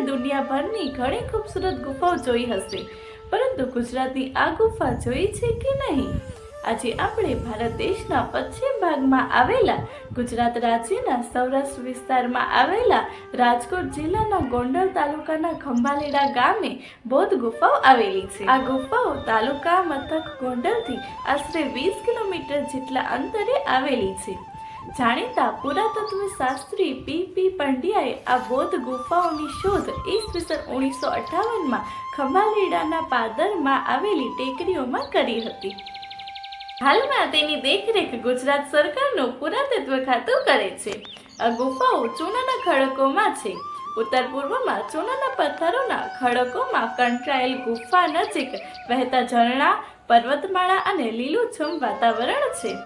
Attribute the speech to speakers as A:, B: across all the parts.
A: દુનિયાભરની ઘણી ખૂબસૂરત ગુફાઓ જોઈ હશે, પરંતુ ગુજરાતની આ ગુફા જોઈ છે કે નહીં? આજે આપણે ભારત દેશના પશ્ચિમ ભાગમાં આવેલા ગુજરાત રાજ્યના સૌરાષ્ટ્ર વિસ્તારમાં આવેલા રાજકોટ જિલ્લાના ગોંડલ તાલુકાના ખંભાલેડા ગામે બૌદ્ધ ગુફાઓ આવેલી છે। આ ગુફાઓ તાલુકા મથક ગોંડલથી આશરે 20 કિલોમીટર જેટલા અંતરે આવેલી છે। જાણીતા પુરાતત્વ શાસ્ત્રી પી પંડ્યાએ આ બૌદ્ધ ગુફાઓની શોધ ઈસવીસન 1958માં ખંભાલેડાના પાદરમાં આવેલી ટેકરીઓમાં કરી હતી। હાલમાં તેની દેખરેખ ગુજરાત સરકારનું પુરાતત્વ ખાતું કરે છે। આ ગુફાઓ ચૂનાના ખડકોમાં છે। ઉત્તર પૂર્વમાં ચૂનાના પથ્થરોના ખડકોમાં કંટાયેલ ગુફા નજીક વહેતા ઝરણા, પર્વતમાળા અને લીલુંછમ વાતાવરણ છે।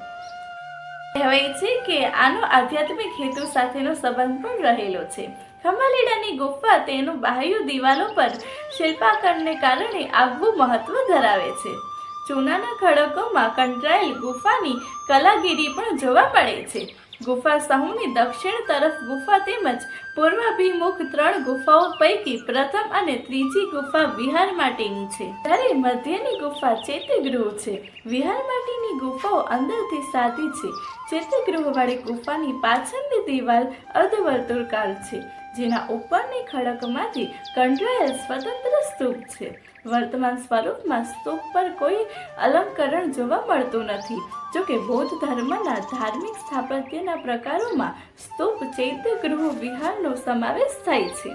A: કહેવાય છે કે આનો આધ્યાત્મિક હેતુ સાથેનો સંબંધ પણ રહેલો છે। ખંભાલેડાની ગુફા તેનું બાહ્ય દિવાલો પર શિલ્પાકરણને કારણે આગવું મહત્વ ધરાવે છે। ચૂનાના ખડકોમાં કંટાયેલ ગુફાની કલાગીરી પણ જોવા મળે છે। ગુફા સમૂહની દક્ષિણ તરફ ગુફા તેમજ પૂર્વાભિમુખ 3 ગુફાઓ પૈકી પ્રથમ અને ત્રીજી ગુફા વિહાર માટેની છે, ત્યારે મધ્યની ગુફા ચૈત્યગૃહ છે। વિહાર માટેની ગુફાઓ અંદરથી સાદી છે। ચૈત્યગૃહવાળી ગુફાની પાછળની દિવાલ અર્ધવર્તુળાકાર છે, જેના ઉપરની ખડકમાંથી કંટાયેલ સ્વતંત્ર સ્તૂપ છે। વર્તમાન સ્વરૂપમાં સ્તૂપ પર કોઈ અલંકરણ જોવા મળતું નથી। જોકે બૌદ્ધ ધર્મના ધાર્મિક સ્થાપત્યના પ્રકારોમાં સ્તૂપ, ચૈત્યગૃહ, વિહારનો સમાવેશ થાય છે।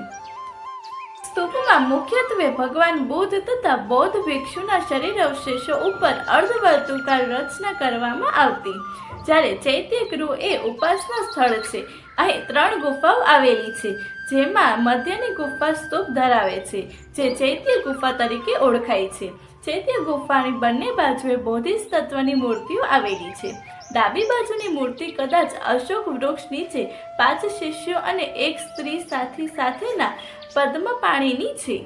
A: સ્તૂપમાં મુખ્યત્વે ભગવાન બુદ્ધ તથા બૌદ્ધ ભિક્ષુના શરીર અવશેષો ઉપર અર્ધવર્તુળાકાર રચના કરવામાં આવતી, જ્યારે ચૈત્યગૃહ એ ઉપાસના સ્થળ છે। અહીં 3 ગુફાઓ આવેલી છે, જેમાં મધ્યની ગુફા સ્તૂપ ધરાવે છે, જે ચૈત્ય ગુફા તરીકે ઓળખાય છે। ચૈત્ય ગુફાની બંને બાજુએ બોધિસત્વની મૂર્તિઓ આવેલી છે। ડાબી બાજુની મૂર્તિ કદાચ અશોક વૃક્ષ નીચે 5 શિષ્યો અને એક સ્ત્રી સાથેના પદ્મપાણીની છે।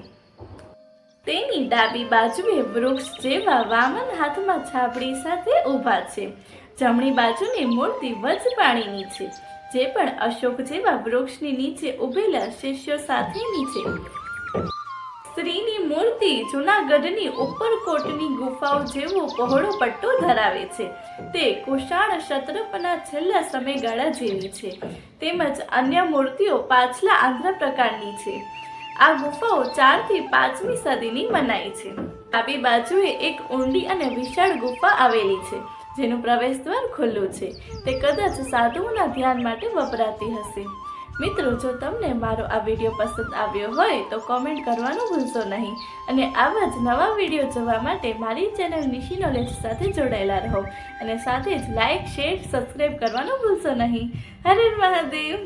A: તેની ડાબી બાજુએ વૃક્ષ જેવા વામન હાથમાં છાબડી સાથે ઊભા છે। જમણી બાજુની મૂર્તિ વજપાણીની છે, જે પણ અશોક જેવા વૃક્ષની નીચે ઉભેલા શિષ્યો સાથેની છે। સ્ત્રીની મૂર્તિ જૂનાગઢની ઉપરકોટની ગુફાઓ જેવો પહોળો પટ્ટો ધરાવે છે। તે કુષાણ ક્ષત્રપના છેલ્લા સમયગાળા જેવી છે, તેમજ અન્ય મૂર્તિઓ પાછલા આંધ્ર પ્રકારની છે। આ ગુફાઓ 4 થી 5મી સદીની મનાય છે। ડાબી બાજુએ એક ઊંડી અને વિશાળ ગુફા આવેલી છે, જેનું પ્રવેશદ્વાર ખુલ્લું છે। તે કદાચ સાધુઓના ધ્યાન માટે વપરાતી હશે। મિત્રો, જો તમને મારો આ વિડીયો પસંદ આવ્યો હોય તો કોમેન્ટ કરવાનું ભૂલશો નહીં, અને આવા જ નવા વિડીયો જોવા માટે મારી ચેનલ નિશી નોલેજ સાથે જોડાયેલા રહો, અને સાથે જ લાઇક, શેર, સબસ્ક્રાઈબ કરવાનું ભૂલશો નહીં। હર હર મહાદેવ।